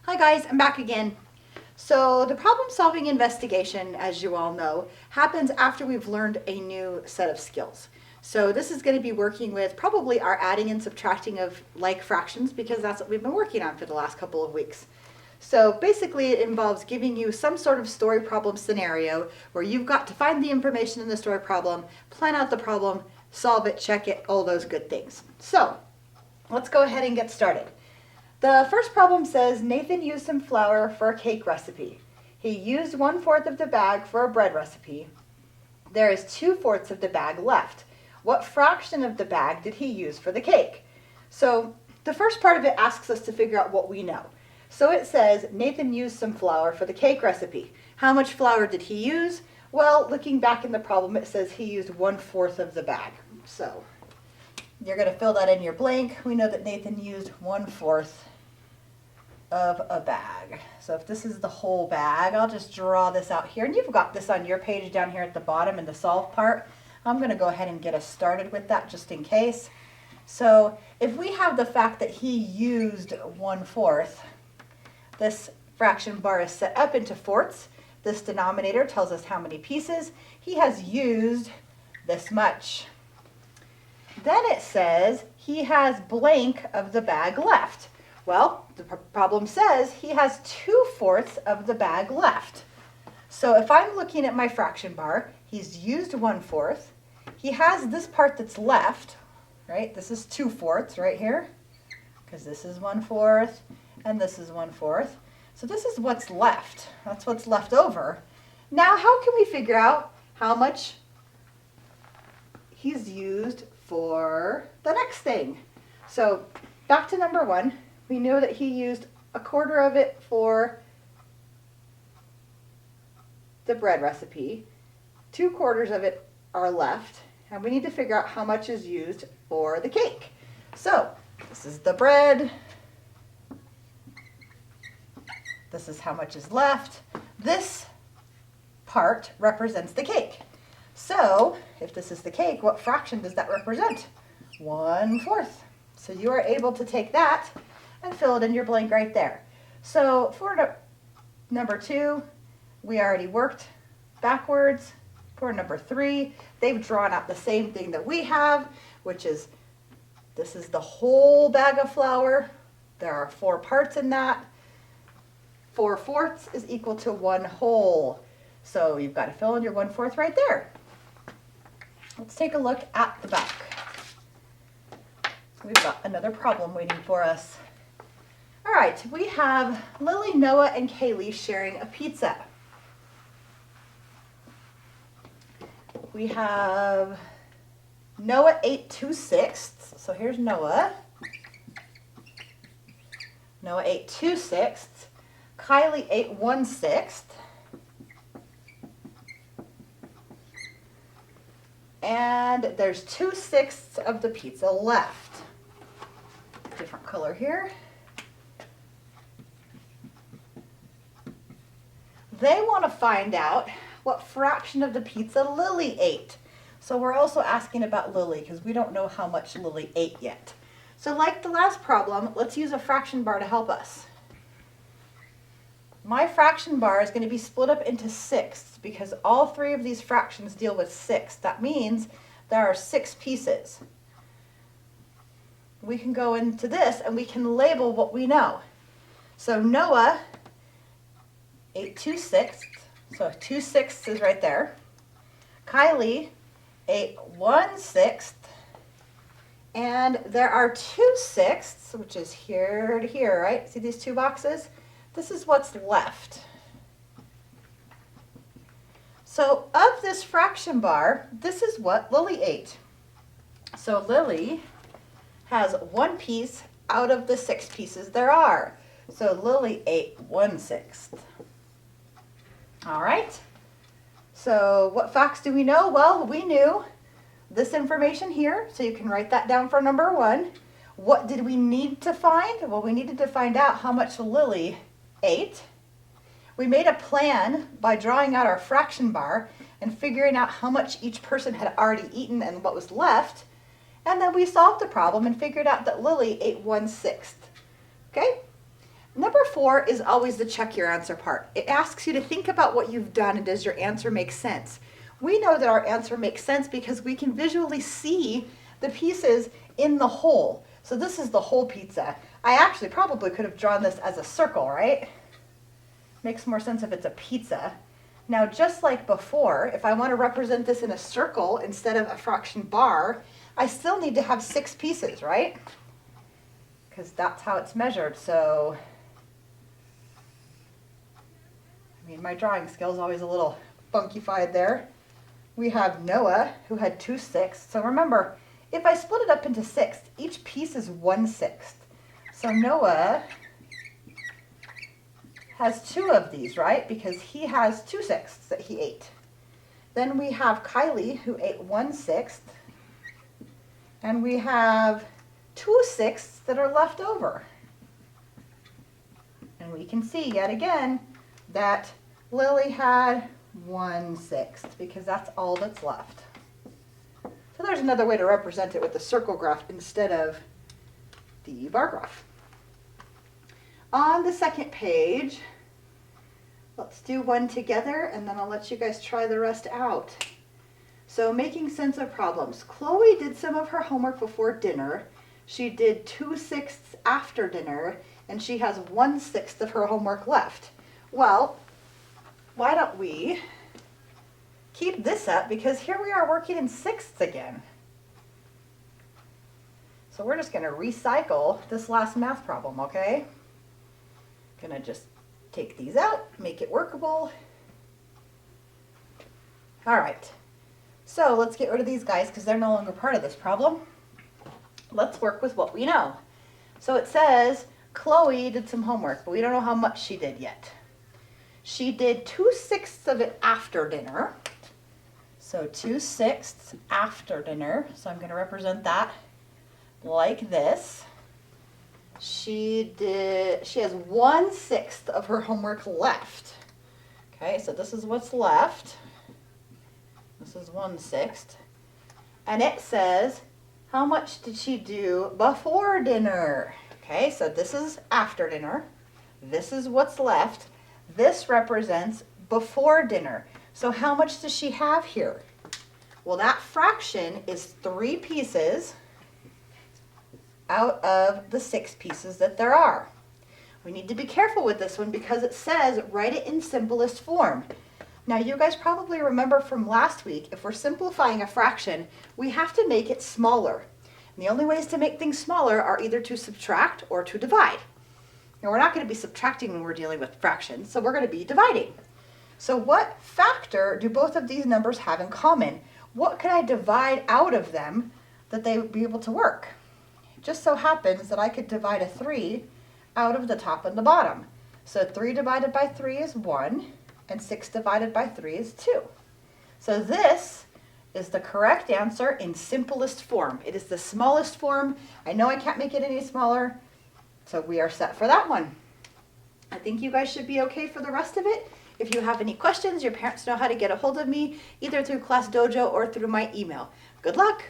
Hi guys, I'm back again. So the problem solving investigation, as you all know, happens after we've learned a new set of skills. So this is going to be working with probably our adding and subtracting of like fractions because that's what we've been working on for the last couple of weeks. So basically it involves giving you some sort of story problem scenario where you've got to find the information in the story problem, plan out the problem, solve it, check it, all those good things. So let's go ahead and get started. The first problem says Nathan used some flour for a cake recipe. He used 1/4 of the bag for a bread recipe. There is 2/4 of the bag left. What fraction of the bag did he use for the cake? So the first part of it asks us to figure out what we know. So it says Nathan used some flour for the cake recipe. How much flour did he use? Well, looking back in the problem, it says he used 1/4 of the bag. So you're going to fill that in your blank. We know that Nathan used 1/4 of a bag. So if this is the whole bag, I'll just draw this out here. And you've got this on your page down here at the bottom in the solve part. I'm going to go ahead and get us started with that just in case. So if we have the fact that he used 1/4, this fraction bar is set up into fourths. This denominator tells us how many pieces. He has used this much. Then it says he has blank of the bag left. Well, the problem says he has 2/4 of the bag left. So if I'm looking at my fraction bar, he's used 1/4. He has this part that's left, right? This is 2/4 right here, because this is 1/4 and this is 1/4. So this is what's left. That's what's left over. Now, how can we figure out how much he's used for the next thing? So back to number one. We know that he used 1/4 of it for the bread recipe. 2/4 of it are left, and we need to figure out how much is used for the cake. So this is the bread. This is how much is left. This part represents the cake. So if this is the cake, what fraction does that represent? 1/4. So you are able to take that and fill it in your blank right there. So for number two, we already worked backwards. For number three, they've drawn out the same thing that we have, which is this is the whole bag of flour. There are 4 parts in that. 4/4 is equal to 1 whole. So you've got to fill in your 1/4 right there. Let's take a look at the back. We've got another problem waiting for us. All right, we have Lily, Noah, and Kaylee sharing a pizza. We have Noah ate 2/6. So here's Noah. Noah ate 2/6. Kylie ate 1/6. And there's 2/6 of the pizza left. Different color here. They want to find out what fraction of the pizza Lily ate. So we're also asking about Lily because we don't know how much Lily ate yet. So like the last problem, let's use a fraction bar to help us. My fraction bar is going to be split up into sixths because all 3 of these fractions deal with 6. That means there are 6 pieces. We can go into this and we can label what we know. So Noah ate 2/6, so 2/6 is right there. Kylie ate 1/6, and there are 2/6, which is here to here, right? See these 2 boxes? This is what's left. So of this fraction bar, this is what Lily ate. So Lily has 1 piece out of the 6 pieces there are. So Lily ate 1/6. All right. So what facts do we know? Well, we knew this information here, so you can write that down for number 1. What did we need to find? Well, we needed to find out how much Lily ate. We made a plan by drawing out our fraction bar and figuring out how much each person had already eaten and what was left. And then we solved the problem and figured out that Lily ate 1/6. Okay? Number 4 is always the check your answer part. It asks you to think about what you've done and does your answer make sense? We know that our answer makes sense because we can visually see the pieces in the whole. So this is the whole pizza. I actually probably could have drawn this as a circle, right? Makes more sense if it's a pizza. Now, just like before, if I want to represent this in a circle instead of a fraction bar, I still need to have 6 pieces, right? Because that's how it's measured. So, I mean, my drawing skill is always a little funkified there. We have Noah, who had 2 sixths. So remember, if I split it up into sixths, each piece is 1/6. So Noah has 2 of these, right? Because he has 2 sixths that he ate. Then we have Kylie, who ate 1/6. And we have 2 sixths that are left over. And we can see yet again that Lily had 1/6 because that's all that's left. So there's another way to represent it with the circle graph instead of the bar graph. On the second page, let's do one together and then I'll let you guys try the rest out. So making sense of problems. Chloe did some of her homework before dinner. She did 2/6 after dinner and she has 1/6 of her homework left. Well, why don't we keep this up because here we are working in sixths again. So we're just going to recycle this last math problem, okay? Going to just take these out, make it workable. All right. So let's get rid of these guys because they're no longer part of this problem. Let's work with what we know. So it says Chloe did some homework, but we don't know how much she did yet. She did 2/6 of it after dinner. So 2/6 after dinner. So I'm going to represent that like this. She has 1/6 of her homework left. Okay, so this is what's left. This is 1/6. And it says, how much did she do before dinner? Okay, so this is after dinner. This is what's left. This represents before dinner. So how much does she have here? Well, that fraction is 3 pieces out of the 6 pieces that there are. We need to be careful with this one because it says write it in simplest form. Now you guys probably remember from last week, if we're simplifying a fraction, we have to make it smaller. And the only ways to make things smaller are either to subtract or to divide. Now we're not going to be subtracting when we're dealing with fractions, so we're going to be dividing. So what factor do both of these numbers have in common? What can I divide out of them that they would be able to work? It just so happens that I could divide a 3 out of the top and the bottom. So 3 divided by 3 is 1, and 6 divided by 3 is 2. So this is the correct answer in simplest form. It is the smallest form. I know I can't make it any smaller, so we are set for that one. I think you guys should be okay for the rest of it. If you have any questions, your parents know how to get a hold of me, either through Class Dojo or through my email. Good luck!